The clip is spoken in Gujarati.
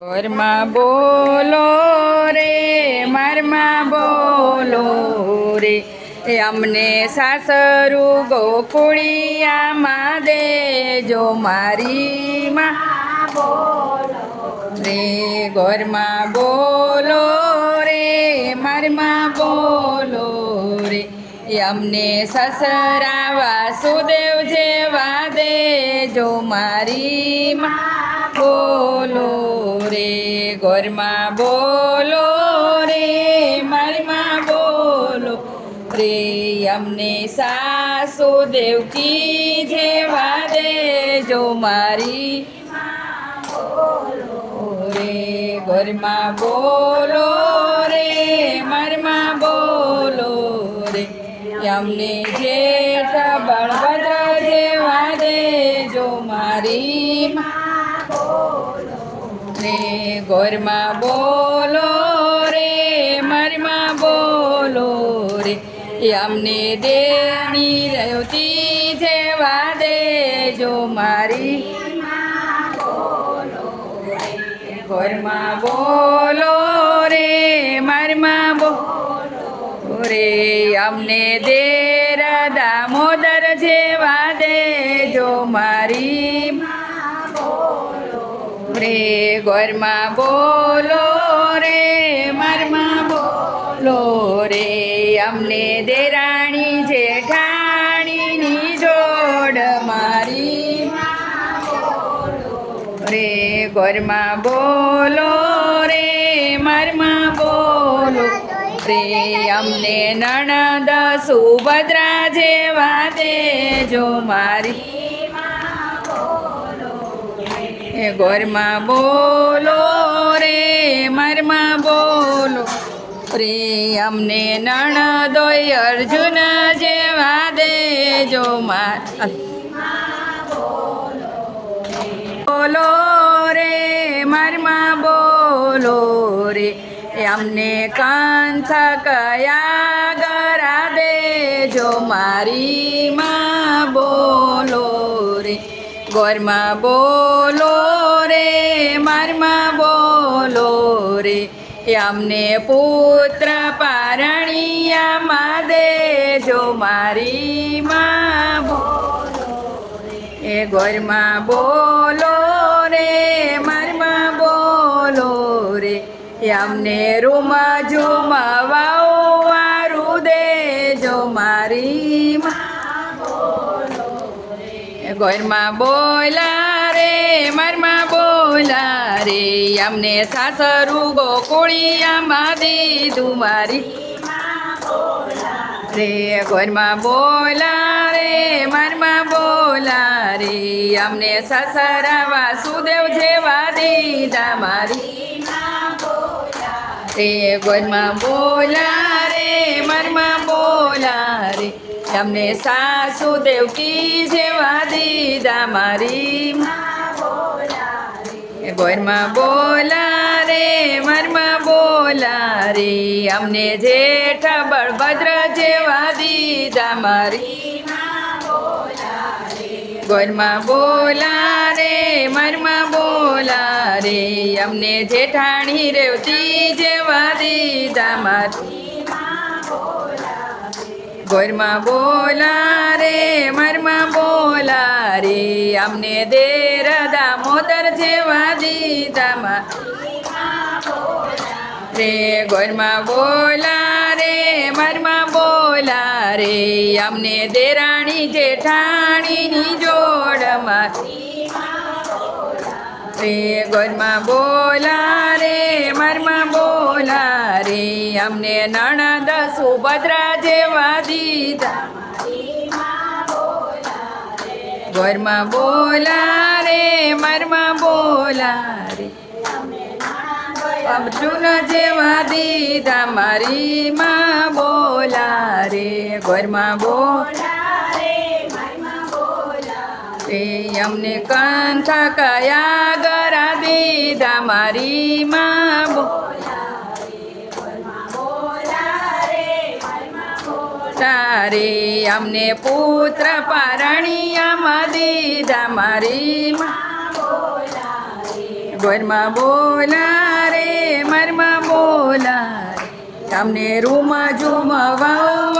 ઘરમાં બોલો રે મારમાં બોલો રે અમને સાસરું ગોકુળિયામાં દેજો મારી માં રે ઘરમાં બોલો રે મારમાં બોલો રે અમને સસરા વાસુદેવ જેવા દેજો મારી માં બોલો રે ઘરમાં બોલો રે મારી માં બોલો રે અમને સાસુ દેવકી જેવા દેજો મારી રે ઘરમાં બોલો રે મારી માં બોલો રે અમને જેઠ બળભદ્ર જેવા દેજો મારી રે ઘરમાં બોલો રે મારી માં બોલો રે અમને દેણી રેવતી જેવા દેજો મારી ઘરમાં બોલો રે મારી માં બોલો રે અમને દેર દામોદર જેવા દેજો મારી રે ઘરમાં બોલો રે મારી માં બોલો રે અમને દેરાણી જેઠાણીની જોડ મારી રે ઘરમાં બોલો રે મારી માં બોલો રે અમને નણંદ સુભદ્રા જેવા દેજો મારી ઘરમાં બોલો રે મારી માં બોલો રે અમને નણંદોય અર્જુન જેવા દેજો બોલો રે મારી માં બોલો રે અમને કંથ કયા ગરા દેજો મારી માં બોલો રે ઘરમાં બોલો રે મારી માં બોલો રે અમને પુત્ર પારણિયામાં દેજો મારી માં બોલો એ ઘરમાં બોલો રે મારી માં બોલો રે અમને રૂમ ઝુમવારું દેજો મારી માં ઘરમાં બોલા રે મારી માં બોલા રે અમને સાસરું ગોકુળિયામાં દીધું મારી રે ઘરમાં બોલા રે મારી માં બોલા રે અમને સસરા વાસુદેવ જેવા દીધા મારી રે ઘરમાં બોલા રે મારી માં બોલા રે અમને સાસુ દેવકી જેવા દીધા મારી ઘરમાં બોલા રે મારી માં બોલા રે અમને જેઠ બળભદ્ર જેવા દીધા મારી ઘરમાં બોલા રે મારી માં બોલા રે અમને જેઠાણી રેવતી જેવા દીધા મારી ઘરમાં બોલા રે મારી માં બોલા રે અમને દેર દામોદર જેવા દીધા રે ઘરમાં બોલા રે મારી માં બોલા રે અમને દેરાણી જેઠાણીની જોડમાં રે ઘરમાં બોલા રે મારી માં બોલા રે અમને નણંદ સુભદ્રા જેવા દીધા ઘરમાં બોલા રે મારી માં બોલા રે અર્જુન જેવા દીધા મારી માં બોલા રે ઘરમાં બોલા રે અમને કંથ કયા ગરા દીધા મારી માં રે અમને પુત્ર પારણિયામાં દીધા મારી માં ઘરમાં બોલા રે મરમાં બોલા રે અમને રૂમ ઝુમવાઓ